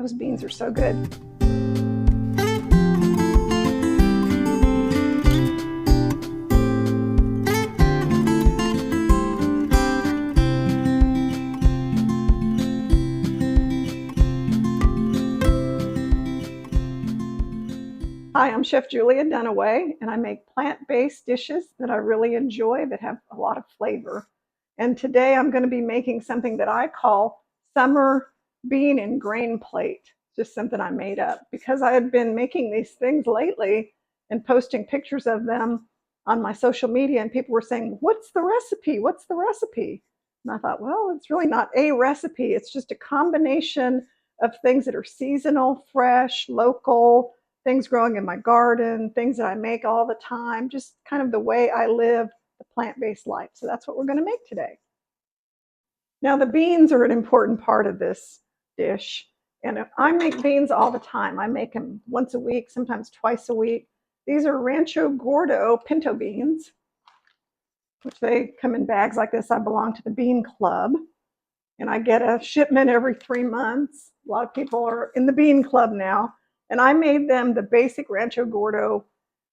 Those beans are so good. Hi, I'm Chef Julia Dunaway, and I make plant-based dishes that I really enjoy that have a lot of flavor. And today I'm going to be making something that I call summer bean and grain plate. Just something I made up because I had been making these things lately and posting pictures of them on my social media, and people were saying, "What's the recipe? What's the recipe?" And I thought, well, it's really not a recipe. It's just a combination of things that are seasonal, fresh, local, things growing in my garden, things that I make all the time, just kind of the way I live the plant-based life. So that's what we're going to make today. Now, the beans are an important part of this dish. And I make beans all the time. I make them once a week, sometimes twice a week. These are Rancho Gordo Pinto Beans, which they come in bags like this. I belong to the Bean Club, and I get a shipment every 3 months. A lot of people are in the Bean Club now. And I made them the basic Rancho Gordo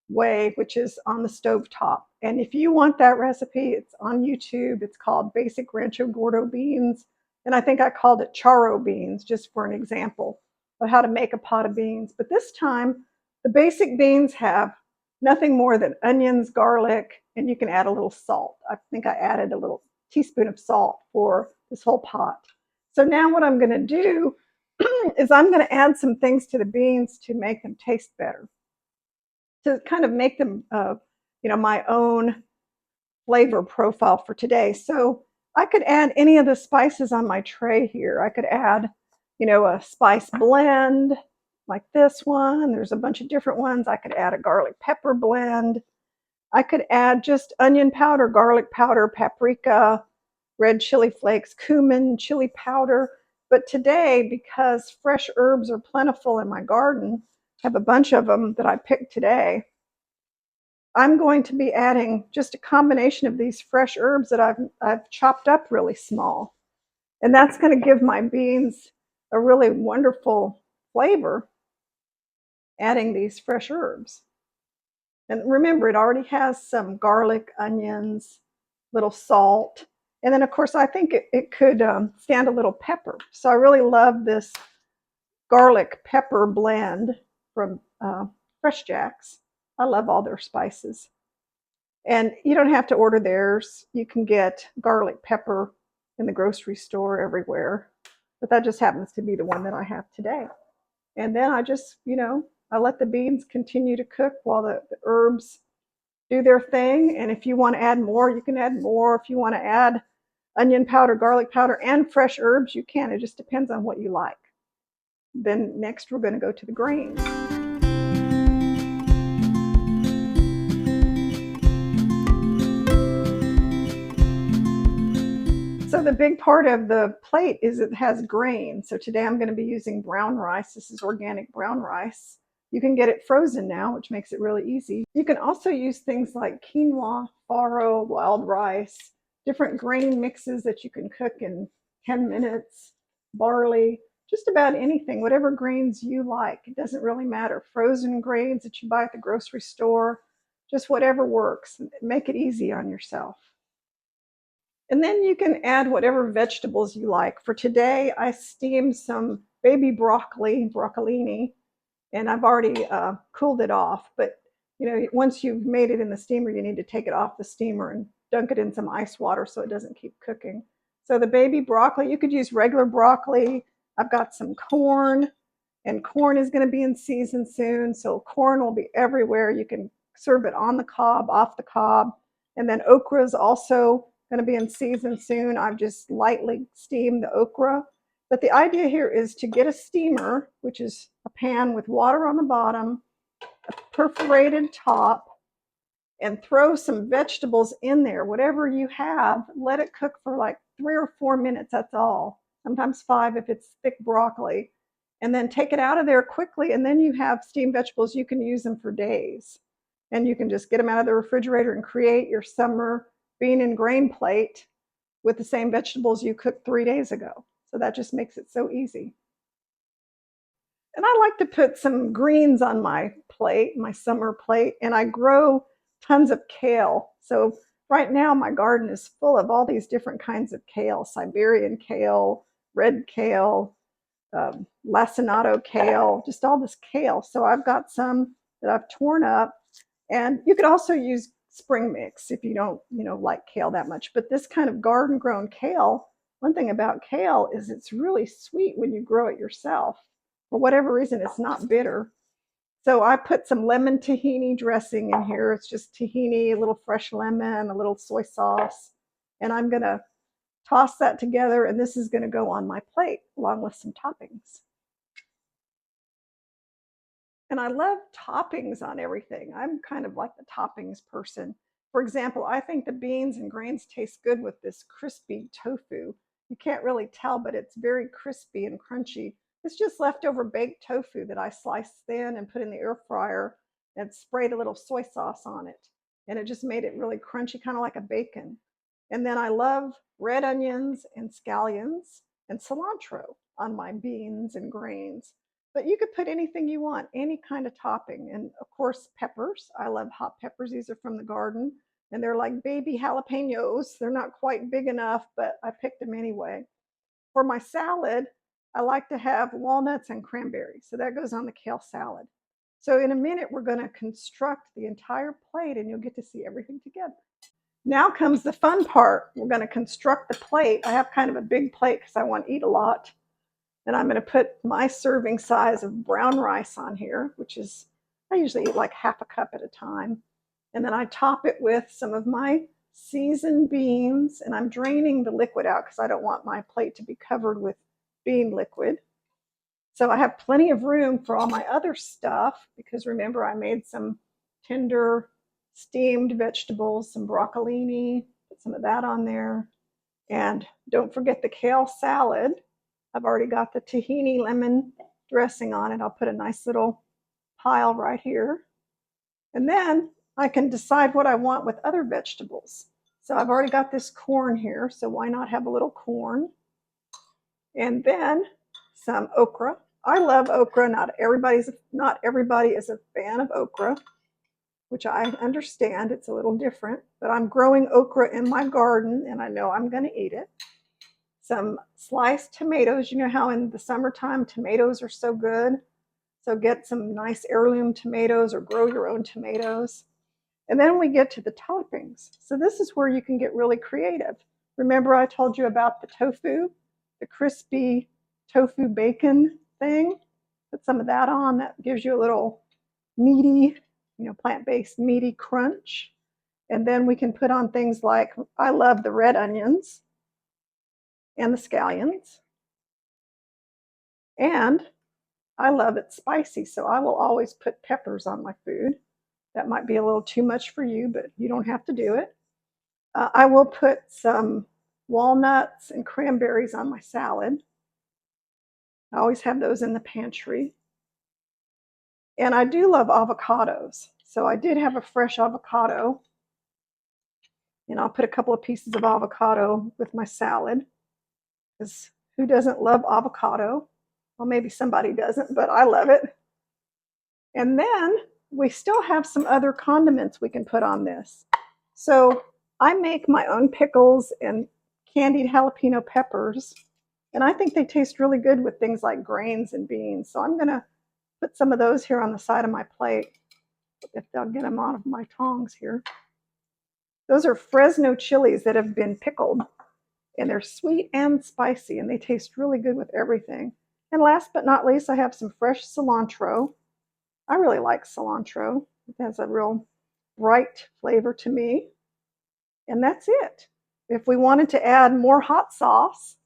way, which is on the stove top. And if you want that recipe, it's on YouTube. It's called Basic Rancho Gordo Beans. And I think I called it Charo beans, just for an example of how to make a pot of beans. But this time, the basic beans have nothing more than onions, garlic, and you can add a little salt. I think I added a little teaspoon of salt for this whole pot. So now what I'm going to do is I'm going to add some things to the beans to make them taste better, to kind of make them, my own flavor profile for today. So I could add any of the spices on my tray here. I could add, a spice blend like this one. There's a bunch of different ones. I could add a garlic pepper blend. I could add just onion powder, garlic powder, paprika, red chili flakes, cumin, chili powder. But today, because fresh herbs are plentiful in my garden, I have a bunch of them that I picked today, I'm going to be adding just a combination of these fresh herbs that I've chopped up really small. And that's going to give my beans a really wonderful flavor, adding these fresh herbs. And remember, it already has some garlic, onions, little salt. And then, of course, I think it could stand a little pepper. So I really love this garlic pepper blend from Fresh Jack's. I love all their spices. And you don't have to order theirs. You can get garlic pepper in the grocery store everywhere. But that just happens to be the one that I have today. And then I just, I let the beans continue to cook while the herbs do their thing. And if you want to add more, you can add more. If you want to add onion powder, garlic powder, and fresh herbs, you can. It just depends on what you like. Then next, we're going to go to the grains. So the big part of the plate is it has grain. So today I'm going to be using brown rice. This is organic brown rice. You can get it frozen now, which makes it really easy. You can also use things like quinoa, farro, wild rice, different grain mixes that you can cook in 10 minutes, barley, just about anything, whatever grains you like. It doesn't really matter. Frozen grains that you buy at the grocery store, just whatever works. Make it easy on yourself. And then you can add whatever vegetables you like. For today, I steamed some baby broccolini, and I've already cooled it off. But once you've made it in the steamer, you need to take it off the steamer and dunk it in some ice water so it doesn't keep cooking. So the baby broccoli, you could use regular broccoli. I've got some corn, and corn is going to be in season soon, so corn will be everywhere. You can serve it on the cob, off the cob. And then okra is also going to be in season soon. I've just lightly steamed the okra. But the idea here is to get a steamer, which is a pan with water on the bottom, a perforated top, and throw some vegetables in there, whatever you have. Let it cook for like 3 or 4 minutes, that's all. Sometimes 5 if it's thick broccoli. And then take it out of there quickly, and then you have steamed vegetables. You can use them for days. And you can just get them out of the refrigerator and create your summer bean and grain plate with the same vegetables you cooked 3 days ago. So that just makes it so easy. And I like to put some greens on my plate, my summer plate, and I grow tons of kale. So right now my garden is full of all these different kinds of kale, Siberian kale, red kale, lacinato kale, just all this kale. So I've got some that I've torn up, and you could also use spring mix if you don't, like kale that much. But this kind of garden grown kale, one thing about kale is it's really sweet when you grow it yourself. For whatever reason, it's not bitter. So I put some lemon tahini dressing in here. It's just tahini, a little fresh lemon, a little soy sauce, and I'm going to toss that together, and this is going to go on my plate along with some toppings. And I love toppings on everything. I'm kind of like the toppings person. For example, I think the beans and grains taste good with this crispy tofu. You can't really tell, but it's very crispy and crunchy. It's just leftover baked tofu that I sliced thin and put in the air fryer and sprayed a little soy sauce on it. And it just made it really crunchy, kind of like a bacon. And then I love red onions and scallions and cilantro on my beans and grains. But you could put anything you want, any kind of topping. And of course, peppers. I love hot peppers. These are from the garden. And they're like baby jalapenos. They're not quite big enough, but I picked them anyway. For my salad, I like to have walnuts and cranberries. So that goes on the kale salad. So in a minute, we're going to construct the entire plate and you'll get to see everything together. Now comes the fun part. We're going to construct the plate. I have kind of a big plate because I want to eat a lot. And I'm going to put my serving size of brown rice on here, which is, I usually eat like half a cup at a time. And then I top it with some of my seasoned beans, and I'm draining the liquid out because I don't want my plate to be covered with bean liquid. So I have plenty of room for all my other stuff because remember I made some tender steamed vegetables, some broccolini, put some of that on there. And don't forget the kale salad. I've already got the tahini lemon dressing on it. I'll put a nice little pile right here. And then I can decide what I want with other vegetables. So I've already got this corn here, so why not have a little corn? And then some okra. I love okra. Not everybody is a fan of okra, which I understand. It's a little different, but I'm growing okra in my garden and I know I'm going to eat it. Some sliced tomatoes. You know how in the summertime tomatoes are so good? So get some nice heirloom tomatoes or grow your own tomatoes. And then we get to the toppings. So this is where you can get really creative. Remember I told you about the tofu, the crispy tofu bacon thing? Put some of that on. That gives you a little meaty, plant-based meaty crunch. And then we can put on things like, I love the red onions and the scallions. And I love it spicy, so I will always put peppers on my food. That might be a little too much for you, but you don't have to do it. I will put some walnuts and cranberries on my salad. I always have those in the pantry. And I do love avocados. So I did have a fresh avocado. And I'll put a couple of pieces of avocado with my salad. Because who doesn't love avocado? Well, maybe somebody doesn't, but I love it. And then we still have some other condiments we can put on this. So I make my own pickles and candied jalapeno peppers. And I think they taste really good with things like grains and beans. So I'm going to put some of those here on the side of my plate. If I'll get them out of my tongs here. Those are Fresno chilies that have been pickled. And they're sweet and spicy. And they taste really good with everything. And last but not least, I have some fresh cilantro. I really like cilantro. It has a real bright flavor to me. And that's it. If we wanted to add more hot sauce,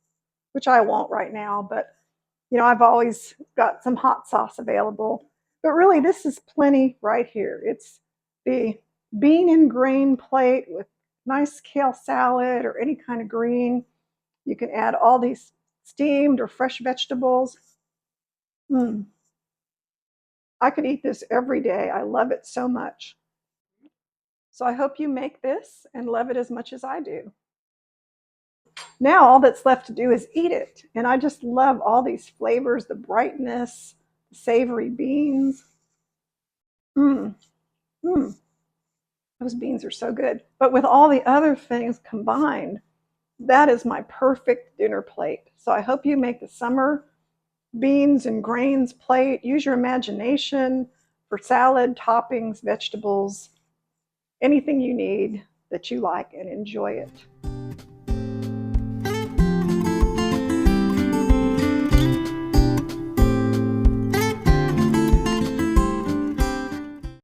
which I won't right now, but I've always got some hot sauce available. But really, this is plenty right here. It's the bean and grain plate with nice kale salad or any kind of green. You can add all these steamed or fresh vegetables. I could eat this every day. I love it so much. So I hope you make this and love it as much as I do. Now all that's left to do is eat it. And I just love all these flavors, the brightness, savory beans. Mmm, mmm. Those beans are so good. But with all the other things combined, that is my perfect dinner plate. So I hope you make the summer beans and grains plate. Use your imagination for salad, toppings, vegetables, anything you need that you like, and enjoy it.